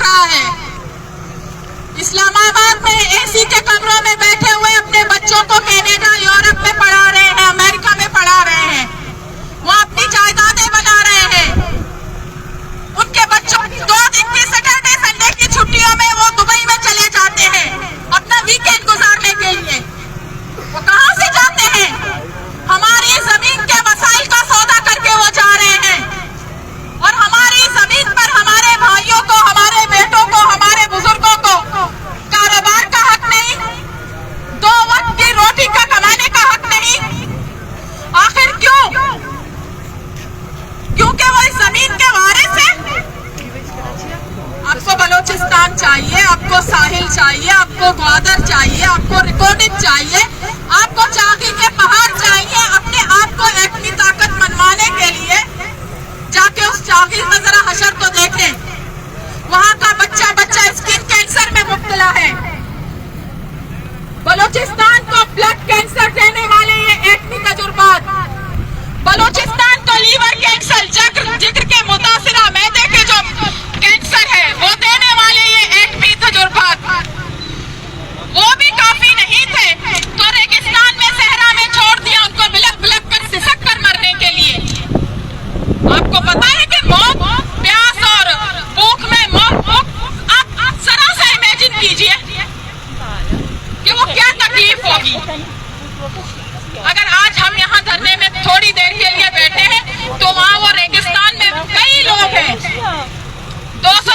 रहा है। इस्लामाबाद में एसी के कमरों में बैठे हुए अपने बच्चों को कनाडा, यूरोप में पढ़ा रहे हैं, अमेरिका में पढ़ा रहे हैं, वो अपनी जायदादें बना रहे हैं। उनके बच्चों 2 दिन की सैटरडे संडे की छुट्टियों में वो दुबई में चले जाते हैं अपना वीकेंड गुजारने के लिए। वो कहां से जाते हैं? हमारी जमीन के वसाइल का सौदा करके वो जा रहे हैं। और हमारी जमीन पर हमारे भाइयों को, हमारे बेटों को, हमारे बुजुर्गों को कारोबार का हक नहीं, 2 वक्त की रोटी का कमाने का हक नहीं। आखिर क्यों? क्योंकि वो इस जमीन के वारिस हैं। आपको बलोचिस्तान चाहिए, आपको साहिल चाहिए, आपको ग्वादर चाहिए, आपको रिकॉर्डिंग चाहिए, आपको चाकी के पहाड़ चाहिए। अपने आप को एटमी ताकत मनवाने के लिए जाके उस चाकी में जरा हशर तो देखें। वहां का बच्चा स्किन कैंसर में मुब्तला है। बलोचिस्तान को ब्लड कैंसर देने वाले ये एटमी तजुर्बात, बलोचिस्तान को लीवर कैंसर, जिगर के मुतासिरा मैदे के जो कैंसर है वो देने वाले ये एटमी तजुर्बात, वो भी काफी नहीं थे तो रेगिस्तान में, सहरा में छोड़ दिया उनको बिलक बिलक कर सिसक कर मरने के लिए। आपको पता है कि मौत, प्यास और भूख में मौत, आप जरा सा इमेजिन कीजिए कि वो क्या तकलीफ होगी। अगर आज हम यहाँ धरने में थोड़ी देर के लिए बैठे हैं तो वहाँ वो रेगिस्तान में कई लोग हैं, 200